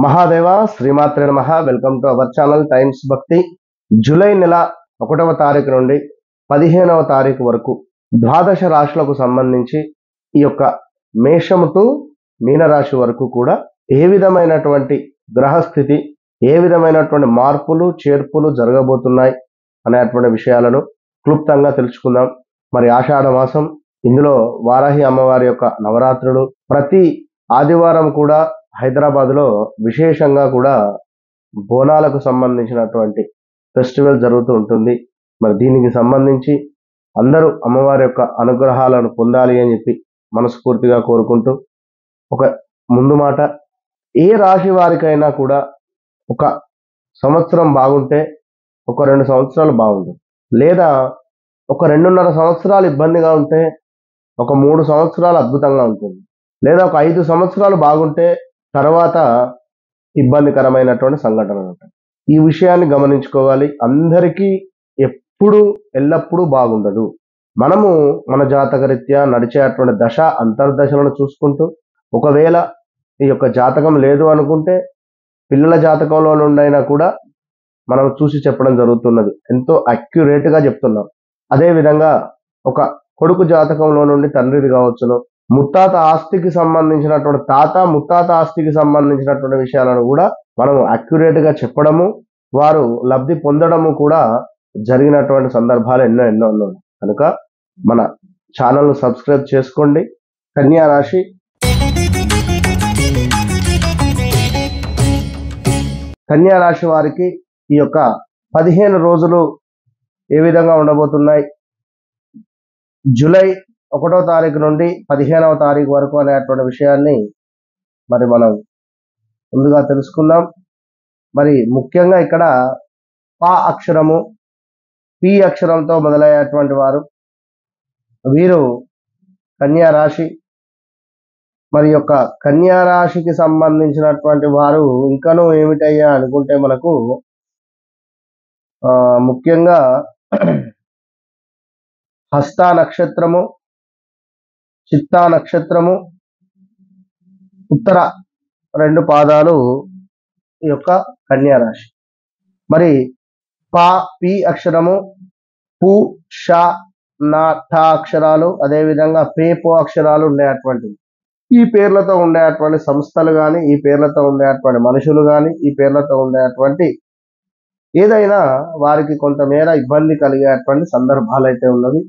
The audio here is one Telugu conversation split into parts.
మహాదేవ శ్రీమాత్రే నమః. Welcome to our channel times భక్తి. జూలై నెల 1వ తారీఖు నుండి 15వ తారీఖు వరకు ద్వాదశ రాశులకు సంబంధించి ఈ యొక్క మేషము టు మీనరాశి వరకు కూడా ఏ విధమైనటువంటి గ్రహస్థితి, ఏ విధమైనటువంటి మార్పులు చేర్పులు జరగబోతున్నాయి అనేటువంటి విషయాలను క్లుప్తంగా తెలుసుకుందాం. మరి ఆషాఢ మాసం, ఇందులో వారాహి అమ్మవారి యొక్క నవరాత్రులు, ప్రతి ఆదివారం కూడా హైదరాబాద్లో విశేషంగా కూడా బోనాలకు సంబంధించినటువంటి ఫెస్టివల్ జరుగుతూ ఉంటుంది. మరి దీనికి సంబంధించి అందరూ అమ్మవారి యొక్క అనుగ్రహాలను పొందాలి అని చెప్పి మనస్ఫూర్తిగా కోరుకుంటూ, ఒక ముందు మాట, ఏ రాశి వారికైనా కూడా ఒక సంవత్సరం బాగుంటే ఒక 2 సంవత్సరాలు బాగుంటుంది, లేదా ఒక 2.5 సంవత్సరాలు ఇబ్బందిగా ఉంటే ఒక 3 సంవత్సరాలు అద్భుతంగా ఉంటుంది, లేదా ఒక 5 సంవత్సరాలు బాగుంటే తర్వాత ఇబ్బందికరమైనటువంటి సంఘటనలు ఉంటాయి. ఈ విషయాన్ని గమనించుకోవాలి. అందరికీ ఎప్పుడు ఎల్లప్పుడూ బాగుండదు. మనము మన జాతకరీత్యా నడిచేటువంటి దశ అంతర్దశలను చూసుకుంటూ, ఒకవేళ ఈ యొక్క జాతకం లేదు అనుకుంటే పిల్లల జాతకంలో నుండైనా కూడా మనం చూసి చెప్పడం జరుగుతున్నది. ఎంతో అక్యురేట్గా చెప్తున్నాం. అదేవిధంగా ఒక కొడుకు జాతకంలో నుండి తండ్రిది కావచ్చును, ముత్తాత ఆస్తికి సంబంధించినటువంటి ముత్తాత ఆస్తికి సంబంధించినటువంటి విషయాలను కూడా మనం అక్యురేట్గా చెప్పడము, వారు లబ్ధి పొందడము కూడా జరిగినటువంటి సందర్భాలు ఎన్నో ఉన్నాయి. కనుక మన ఛానల్ను సబ్స్క్రైబ్ చేసుకోండి. కన్యా రాశి, కన్యా రాశి వారికి ఈ యొక్క 15 రోజులు ఏ విధంగా ఉండబోతున్నాయి, జూలై 1వ తారీఖు నుండి 15వ తారీఖు వరకు అనేటువంటి విషయాన్ని మరి మనం ముందుగా తెలుసుకుందాం. మరి ముఖ్యంగా ఇక్కడ పా అక్షరము, పి అక్షరంతో మొదలయ్యేటువంటి వారు, వీరు కన్యా రాశి. మరి యొక్క కన్యా రాశికి సంబంధించినటువంటి వారు ఇంకనూ ఏమిటయ్యా అనుకుంటే మనకు ముఖ్యంగా హస్త నక్షత్రము, చిత్తా నక్షత్రము, ఉత్తర 2 పాదాలు ఈ యొక్క కన్యా రాశి. మరి పా పి అక్షరము, పు ష నా ఠ అక్షరాలు, అదేవిధంగా పే పో అక్షరాలు ఉండేటువంటివి. ఈ పేర్లతో ఉండేటువంటి సంస్థలు కానీ, ఈ పేర్లతో ఉండేటువంటి మనుషులు కానీ, ఈ పేర్లతో ఉండేటువంటి ఏదైనా వారికి కొంతమేర ఇబ్బంది కలిగేటువంటి సందర్భాలు అయితే ఉన్నవి.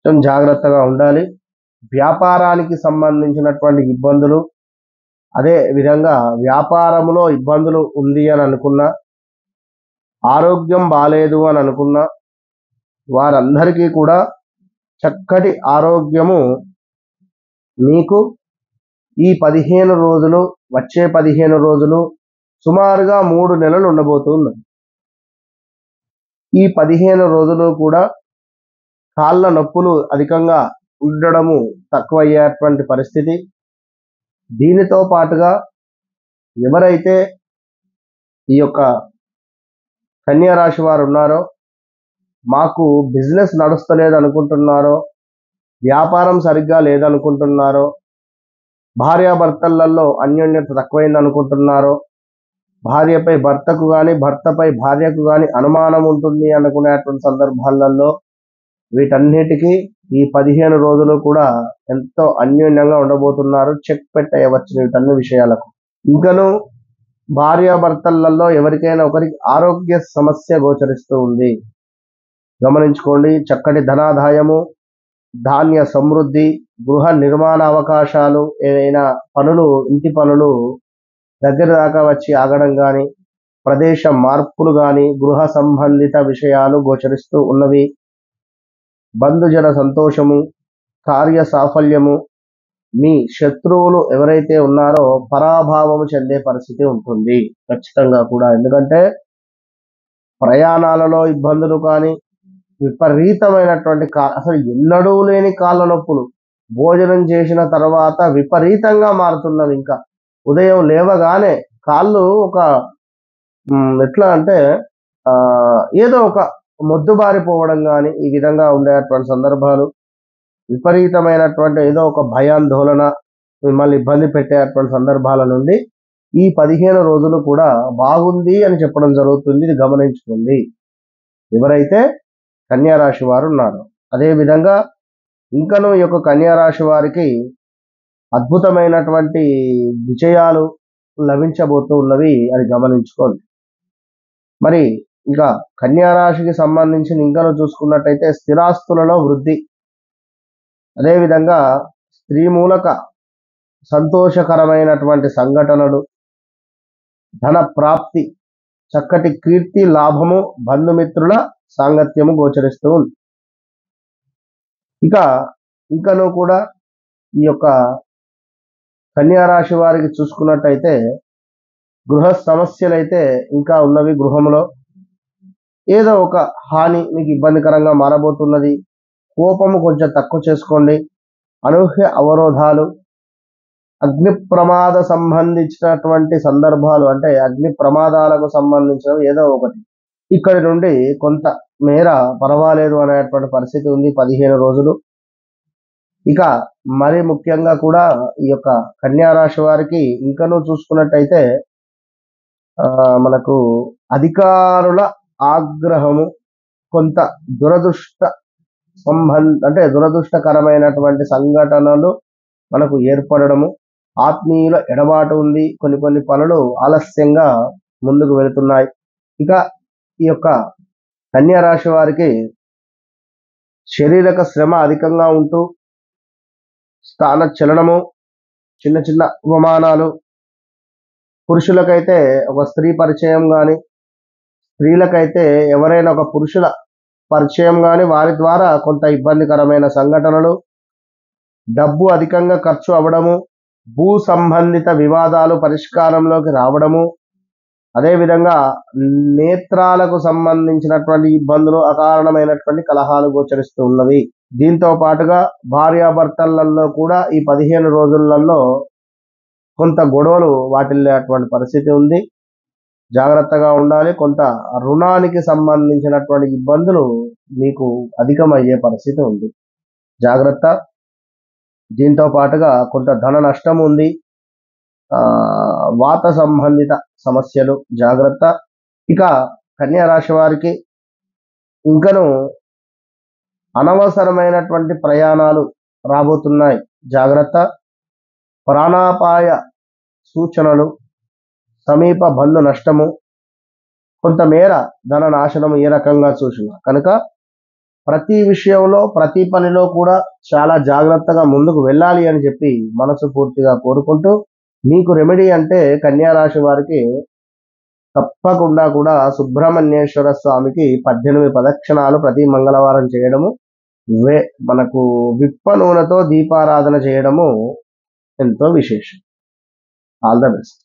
కొంచెం జాగ్రత్తగా ఉండాలి. వ్యాపారానికి సంబంధించినటువంటి ఇబ్బందులు, అదే విధంగా వ్యాపారంలో ఇబ్బందులు ఉంది అని అనుకున్నా, ఆరోగ్యం బాలేదు అని అనుకున్నా, వారందరికీ కూడా చక్కటి ఆరోగ్యము మీకు ఈ 15 రోజులు, వచ్చే 15 రోజులు, సుమారుగా 3 నెలలు ఉండబోతుంది. ఈ 15 రోజులు కూడా కాళ్ళ నొప్పులు అధికంగా ఉండడము తక్కువయ్యేటువంటి పరిస్థితి. దీనితో పాటుగా ఎవరైతే ఈ యొక్క కన్యా రాశి వారు ఉన్నారో, మాకు బిజినెస్ నడుస్తలేదు అనుకుంటున్నారో, వ్యాపారం సరిగ్గా లేదనుకుంటున్నారో, భార్యాభర్తలలో అన్యోన్యత తక్కువైంది అనుకుంటున్నారో, భార్యపై భర్తకు కానీ, భర్తపై భార్యకు కానీ అనుమానం ఉంటుంది అనుకునేటువంటి సందర్భాలలో వీటన్నిటికీ ఈ 15 రోజులు కూడా ఎంతో అన్యోన్యంగా ఉండబోతున్నారు. చెక్ పెట్టేయవచ్చు వీటన్ని విషయాలకు. ఇంకను భార్యాభర్తలలో ఎవరికైనా ఒకరికి ఆరోగ్య సమస్య గోచరిస్తూ ఉంది, గమనించుకోండి. చక్కటి ధనాదాయము, ధాన్య సమృద్ధి, గృహ నిర్మాణ అవకాశాలు, ఏదైనా పనులు, ఇంటి పనులు దగ్గర దాకా వచ్చి ఆగడం కానీ, ప్రదేశ మార్పులు కానీ, గృహ సంబంధిత విషయాలు గోచరిస్తూ ఉన్నవి. బంధుజన సంతోషము, కార్య సాఫల్యము, మీ శత్రువులు ఎవరైతే ఉన్నారో పరాభావము చెందే పరిస్థితి ఉంటుంది ఖచ్చితంగా కూడా. ఎందుకంటే ప్రయాణాలలో ఇబ్బందులు కానీ, విపరీతమైనటువంటి అసలు ఎన్నడూ లేని కాళ్ళ నొప్పులు భోజనం చేసిన తర్వాత విపరీతంగా మారుతున్నవి. ఇంకా ఉదయం లేవగానే కాళ్ళు ఒక ఎట్లా అంటే ఏదో ఒక మొద్దుబారిపోవడం కానీ, ఈ విధంగా ఉండేటువంటి సందర్భాలు, విపరీతమైనటువంటి ఏదో ఒక భయాందోళన మిమ్మల్ని ఇబ్బంది పెట్టేటువంటి సందర్భాల నుండి ఈ 15 రోజులు కూడా బాగుంది అని చెప్పడం జరుగుతుంది. ఇది గమనించుకోండి ఎవరైతే కన్యా రాశి వారు ఉన్నారో. అదేవిధంగా ఇంకనూ ఈ యొక్క కన్యా రాశి వారికి అద్భుతమైనటువంటి విజయాలు లభించబోతూ ఉన్నవి అని గమనించుకోండి. మరి ఇంకా కన్యా రాశికి సంబంధించిన ఇంకనూ చూసుకున్నట్టయితే స్థిరాస్తులలో వృద్ధి, అదేవిధంగా స్త్రీ మూలక సంతోషకరమైనటువంటి సంఘటనలు, ధన ప్రాప్తి, చక్కటి కీర్తి లాభము, బంధుమిత్రుల సాంగత్యము గోచరిస్తూ ఉంది. ఇంకనూ కూడా ఈ యొక్క కన్యా రాశి వారికి చూసుకున్నట్టయితే గృహ సమస్యలైతే ఇంకా ఉన్నవి. గృహంలో ఏదో ఒక హాని మీకు ఇబ్బందికరంగా మారబోతున్నది. కోపము కొంచెం తక్కువ చేసుకోండి. అనూహ్య అవరోధాలు, అగ్ని ప్రమాద సంబంధించినటువంటి సందర్భాలు, అంటే అగ్ని ప్రమాదాలకు సంబంధించిన ఏదో ఒకటి ఇక్కడి నుండి కొంత మేర పర్వాలేదు అనేటువంటి పరిస్థితి ఉంది 15 రోజులు. ఇక మరి ముఖ్యంగా కూడా ఈ యొక్క కన్యా రాశి వారికి ఇంకనూ చూసుకున్నట్టయితే మనకు అధికారుల ఆగ్రహము, కొంత దురదృష్టకరమైనటువంటి సంఘటనలు మనకు ఏర్పడము, ఆత్మీయుల ఎడబాటు ఉంది. కొన్ని పనులు ఆలస్యంగా ముందుకు వెళుతున్నాయి. ఇక ఈ యొక్క కన్యా రాశి వారికి శారీరక శ్రమ అధికంగా ఉంటూ స్థాన చలనము, చిన్న చిన్న అవమానాలు, పురుషులకైతే ఒక స్త్రీ పరిచయం కానీ, స్త్రీలకైతే ఎవరైనా ఒక పురుషుల పరిచయం కానీ, వారి ద్వారా కొంత ఇబ్బందికరమైన సంఘటనలు, డబ్బు అధికంగా ఖర్చు అవ్వడము, భూ సంబంధిత వివాదాలు పరిష్కారంలోకి రావడము, అదేవిధంగా నేత్రాలకు సంబంధించినటువంటి ఇబ్బందులు, అకారణమైనటువంటి కలహాలు గోచరిస్తూ ఉన్నవి. దీంతో పాటుగా భార్యాభర్తలలో కూడా ఈ 15 రోజులలో కొంత గొడవలు వాటిల్లేటువంటి పరిస్థితి ఉంది. జాగ్రత్తగా ఉండాలి. కొంత రుణానికి సంబంధించినటువంటి ఇబ్బందులు మీకు అధికమయ్యే పరిస్థితి ఉంది. జాగ్రత్త. దీంతో పాటుగా కొంత ధన నష్టం ఉంది. వాత సంబంధిత సమస్యలు, జాగ్రత్త. ఇక కన్యా రాశి వారికి ఇంకను అనవసరమైనటువంటి ప్రయాణాలు రాబోతున్నాయి. జాగ్రత్త. ప్రాణాపాయ సూచనలు, సమీప బంధు నష్టము, కొంతమేర ధన నాశనము ఏ రకంగా చూసినా కనుక ప్రతి విషయంలో ప్రతి పనిలో కూడా చాలా జాగ్రత్తగా ముందుకు వెళ్ళాలి అని చెప్పి మనసు పూర్తిగా కోరుకుంటూ, మీకు రెమెడీ అంటే కన్యా రాశి వారికి తప్పకుండా కూడా సుబ్రహ్మణ్యేశ్వర స్వామికి 18 ప్రదక్షిణాలు ప్రతి మంగళవారం చేయడము, మనకు విప్ప నూనెతో దీపారాధన చేయడము ఎంతో విశేషం. All the best.